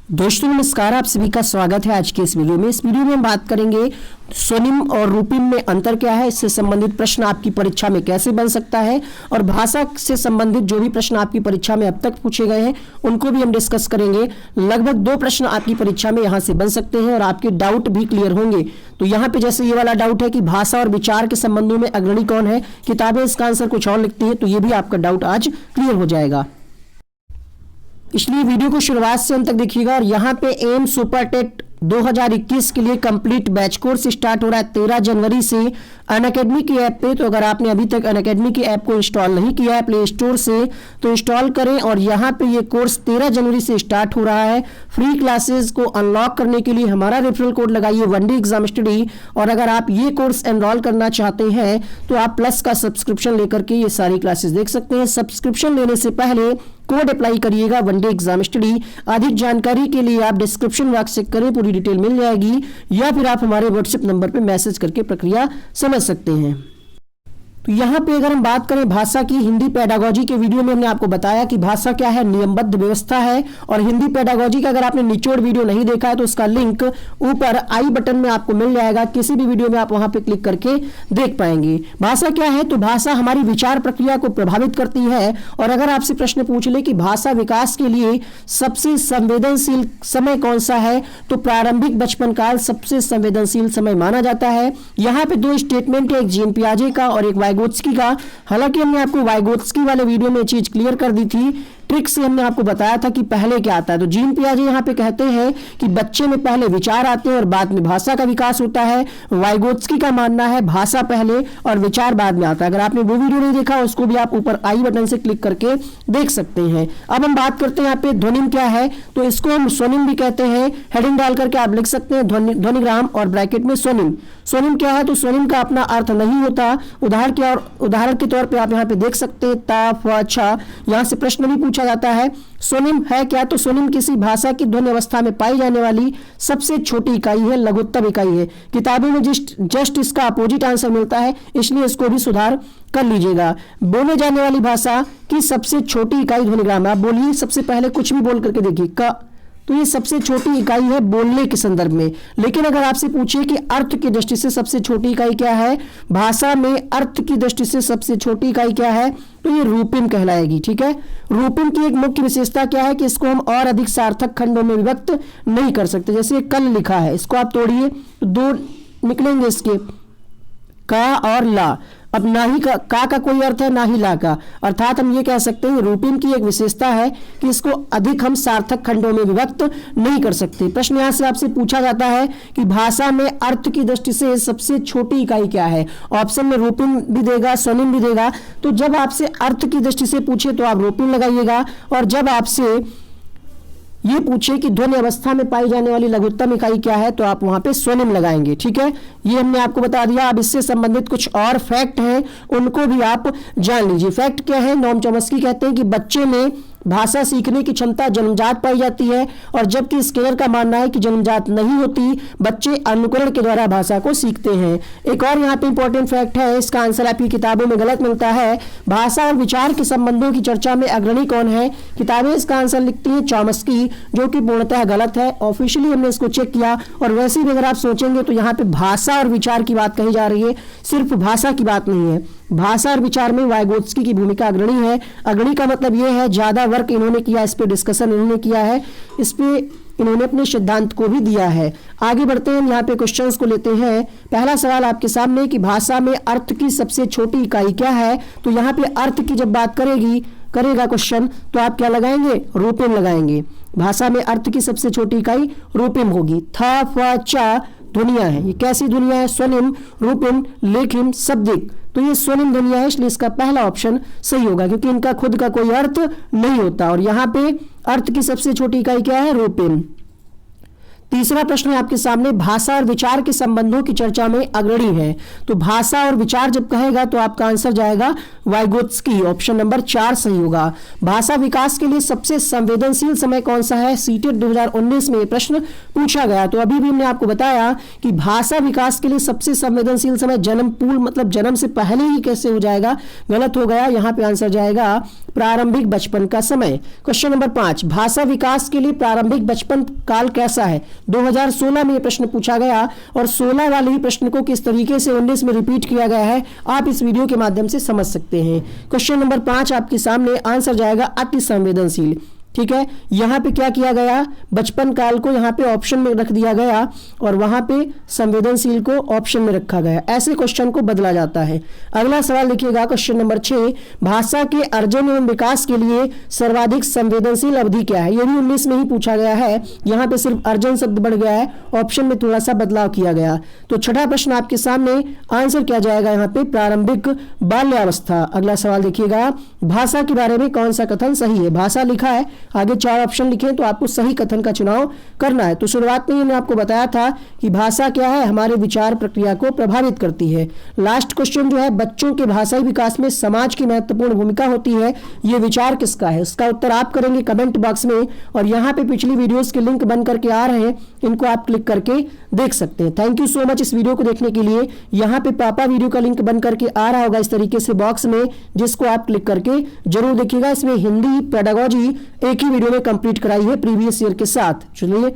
दोस्तों नमस्कार, आप सभी का स्वागत है आज के इस वीडियो में। इस वीडियो में हम बात करेंगे स्वनिम और रूपिम में अंतर क्या है, इससे संबंधित प्रश्न आपकी परीक्षा में कैसे बन सकता है और भाषा से संबंधित जो भी प्रश्न आपकी परीक्षा में अब तक पूछे गए हैं उनको भी हम डिस्कस करेंगे। लगभग 2 प्रश्न आपकी परीक्षा में यहाँ से बन सकते हैं और आपके डाउट भी क्लियर होंगे। तो यहाँ पे जैसे ये वाला डाउट है कि भाषा और विचार के संबंधों में अग्रणी कौन है, किताबें इसका आंसर कुछ और लिखती है, तो ये भी आपका डाउट आज क्लियर हो जाएगा। इसलिए वीडियो को शुरुआत से अंत तक देखिएगा। और यहाँ पे एम सुपर टेट 2021 के लिए कंप्लीट बैच कोर्स स्टार्ट हो रहा है 13 जनवरी से अनअकैडमी की ऐप पे। तो अगर आपने अभी तक अनअकैडमी की ऐप को इंस्टॉल नहीं किया है प्ले स्टोर से तो इंस्टॉल करें। और यहाँ पे ये कोर्स 13 जनवरी से स्टार्ट हो रहा है। फ्री क्लासेस को अनलॉक करने के लिए हमारा रेफरल कोड लगाइए वनडे एग्जाम स्टडी। और अगर आप ये कोर्स एनरोल करना चाहते हैं तो आप प्लस का सब्सक्रिप्शन लेकर के ये सारी क्लासेस देख सकते हैं। सब्सक्रिप्शन लेने से पहले कोड अप्लाई करिएगा वनडे एग्जाम स्टडी। अधिक जानकारी के लिए आप डिस्क्रिप्शन बॉक्स चेक करें, पूरी डिटेल मिल जाएगी, या फिर आप हमारे व्हाट्सएप नंबर पर मैसेज करके प्रक्रिया समझ सकते हैं। तो यहाँ पे अगर हम बात करें भाषा की, हिंदी पेडागोजी के वीडियो में हमने आपको बताया कि भाषा क्या है, नियमबद्ध व्यवस्था है। और हिंदी पेडागोजी का अगर आपने निचोड़ वीडियो नहीं देखा है तो उसका लिंक ऊपर आई बटन में आपको मिल जाएगा, किसी भी वीडियो में आप वहां पे क्लिक करके देख पाएंगे। भाषा क्या है, तो भाषा हमारी विचार प्रक्रिया को प्रभावित करती है। और अगर आपसे प्रश्न पूछ ले कि भाषा विकास के लिए सबसे संवेदनशील समय कौन सा है, तो प्रारंभिक बचपन काल सबसे संवेदनशील समय माना जाता है। यहाँ पे 2 स्टेटमेंट है, एक जीन पियाजे का और एक वाइगोत्स्की का। हालांकि हमने आपको वाइगोत्स्की वाले वीडियो में चीज क्लियर कर दी थी, ट्रिक से हमने आपको बताया था कि पहले क्या आता है। तो जीन पियाजे यहाँ पे कहते हैं कि बच्चे में पहले विचार आते हैं और बाद में भाषा का विकास होता है। वाइगोत्स्की का मानना है भाषा पहले और विचार बाद में आता है। अगर आपने वो वीडियो नहीं देखा उसको भी आप ऊपर आई बटन से क्लिक करके देख सकते हैं। अब हम बात करते हैं यहाँ पे ध्वनिम क्या है, तो इसको हम स्वनिम भी कहते हैं। हेडिंग डाल करके आप लिख सकते हैं ध्वनिग्राम और ब्रैकेट में स्वनिम। स्वनिम क्या है, तो स्वनिम का अपना अर्थ नहीं होता। उदाहरण के तौर पर आप यहाँ पे देख सकते हैं ता फ छ, यहाँ से प्रश्न भी पूछा जाता है। स्वनिम है क्या, तो स्वनिम किसी भाषा की ध्वनि अवस्था में पाई जाने वाली सबसे छोटी इकाई है, लघुत्तम इकाई है। किताबों में जस्ट इसका अपोजिट आंसर मिलता है, इसलिए इसको भी सुधार कर लीजिएगा। बोले जाने वाली भाषा की सबसे छोटी इकाई ध्वनिग्राम। आप बोलिए सबसे पहले कुछ भी बोल करके देखिए क, तो ये सबसे छोटी इकाई है बोलने के संदर्भ में। लेकिन अगर आपसे पूछे कि अर्थ की दृष्टि से सबसे छोटी इकाई क्या है, भाषा में अर्थ की दृष्टि से सबसे छोटी इकाई क्या है, तो ये रूपिम कहलाएगी। ठीक है, रूपिम की एक मुख्य विशेषता क्या है कि इसको हम और अधिक सार्थक खंडों में विभक्त नहीं कर सकते। जैसे कल लिखा है, इसको आप तोड़िए तो 2 निकलेंगे इसके, का और ला। अब ना ही का कोई अर्थ है ना ही ला का, अर्थात हम ये कह सकते हैं रूपिम की एक विशेषता है कि इसको अधिक हम सार्थक खंडों में विभक्त नहीं कर सकते। प्रश्न यहाँ से आपसे पूछा जाता है कि भाषा में अर्थ की दृष्टि से सबसे छोटी इकाई क्या है। ऑप्शन में रूपिम भी देगा, स्वनिम भी देगा। तो जब आपसे अर्थ की दृष्टि से पूछे तो आप रूपिम लगाइएगा, और जब आपसे ये पूछे कि ध्वनि अवस्था में पाई जाने वाली लघुत्तम इकाई क्या है तो आप वहां पे स्वनिम लगाएंगे। ठीक है, ये हमने आपको बता दिया। अब इससे संबंधित कुछ और फैक्ट हैं, उनको भी आप जान लीजिए। फैक्ट क्या है, नोम चॉम्स्की कहते हैं कि बच्चे में भाषा सीखने की क्षमता जन्मजात पाई जाती है, और जबकि स्किनर का मानना है कि जन्मजात नहीं होती, बच्चे अनुकरण के द्वारा भाषा को सीखते हैं। एक और यहाँ पे इंपॉर्टेंट फैक्ट है, इसका आंसर आपकी किताबों में गलत मिलता है। भाषा और विचार के संबंधों की चर्चा में अग्रणी कौन है, किताबें इसका आंसर लिखती है चॉम्स्की, जो कि पूर्णतः गलत है। ऑफिशियली हमने इसको चेक किया, और वैसे भी अगर आप सोचेंगे तो यहाँ पे भाषा और विचार की बात कही जा रही है, सिर्फ भाषा की बात नहीं है। भाषा और विचार में वाइगोत्स्की की भूमिका अग्रणी है। अग्रणी का मतलब यह है ज्यादा वर्क इन्होंने किया, इस पे डिस्कशन इन्होंने किया है, इस पे इन्होंने अपने सिद्धांत को भी दिया है। आगे बढ़ते हैं, यहाँ पे क्वेश्चंस को लेते हैं। पहला सवाल आपके सामने कि भाषा में अर्थ की सबसे छोटी इकाई क्या है, तो यहाँ पे अर्थ की जब बात करेगा क्वेश्चन तो आप क्या लगाएंगे, रूपिम लगाएंगे। भाषा में अर्थ की सबसे छोटी इकाई रूपिम होगी। थ फ च ध्वनियां है, ये कैसी ध्वनियां है, स्वनिम, रूपिम, लेखिम, शब्दिक। तो ये स्वनिम ध्वनियां है, इसलिए इसका पहला ऑप्शन सही होगा, क्योंकि इनका खुद का कोई अर्थ नहीं होता। और यहाँ पे अर्थ की सबसे छोटी इकाई क्या है, रूपिम। तीसरा प्रश्न है आपके सामने, भाषा और विचार के संबंधों की चर्चा में अग्रणी है। तो भाषा और विचार जब कहेगा तो आपका आंसर जाएगा वाइगोत्स्की, ऑप्शन नंबर 4 सही होगा। भाषा विकास के लिए सबसे संवेदनशील समय कौन सा है? सीटेट 2019 में ये प्रश्न पूछा गया। तो अभी भी हमने आपको बताया कि भाषा विकास के लिए सबसे संवेदनशील समय जन्म पूर्व, मतलब जन्म से पहले ही कैसे हो जाएगा, गलत हो गया। यहाँ पे आंसर जाएगा प्रारंभिक बचपन का समय। क्वेश्चन नंबर 5, भाषा विकास के लिए प्रारंभिक बचपन काल कैसा है? 2016 में यह प्रश्न पूछा गया और 16 वाले ही प्रश्न को किस तरीके से 19 में रिपीट किया गया है आप इस वीडियो के माध्यम से समझ सकते हैं। क्वेश्चन नंबर 5 आपके सामने, आंसर जाएगा अति संवेदनशील। ठीक है, यहाँ पे क्या किया गया, बचपन काल को यहाँ पे ऑप्शन में रख दिया गया और वहां पे संवेदनशील को ऑप्शन में रखा गया। ऐसे क्वेश्चन को बदला जाता है। अगला सवाल लिखिएगा, क्वेश्चन नंबर 6, भाषा के अर्जन एवं विकास के लिए सर्वाधिक संवेदनशील अवधि क्या है? ये भी 19 में ही पूछा गया है। यहाँ पे सिर्फ अर्जन शब्द बढ़ गया है, ऑप्शन में थोड़ा सा बदलाव किया गया। तो छठा प्रश्न आपके सामने, आंसर क्या जाएगा यहाँ पे? प्रारंभिक बाल्यावस्था। अगला सवाल देखिएगा, भाषा के बारे में कौन सा कथन सही है? भाषा लिखा है, आगे 4 ऑप्शन लिखे तो आपको सही कथन का चुनाव करना है। तो शुरुआत में मैंने आपको बताया था कि भाषा क्या है, हमारे विचार प्रक्रिया को प्रभावित करती है। लास्ट क्वेश्चन जो है, बच्चों के भाषाई विकास में समाज की महत्वपूर्ण भूमिका होती है, ये विचार किसका है? इसका उत्तर आप करेंगे कमेंट बॉक्स में और यहाँ पे पिछली वीडियोस के लिंक बन करके आ रहे हैं, इनको आप क्लिक करके देख सकते हैं। थैंक यू सो मच इस वीडियो को देखने के लिए। यहाँ पे पापा वीडियो का लिंक बन करके आ रहा होगा इस तरीके से बॉक्स में, जिसको आप क्लिक करके जरूर देखिएगा। इसमें हिंदी पेडागोजी एक ही वीडियो में कंप्लीट कराई है प्रीवियस ईयर के साथ। चलिए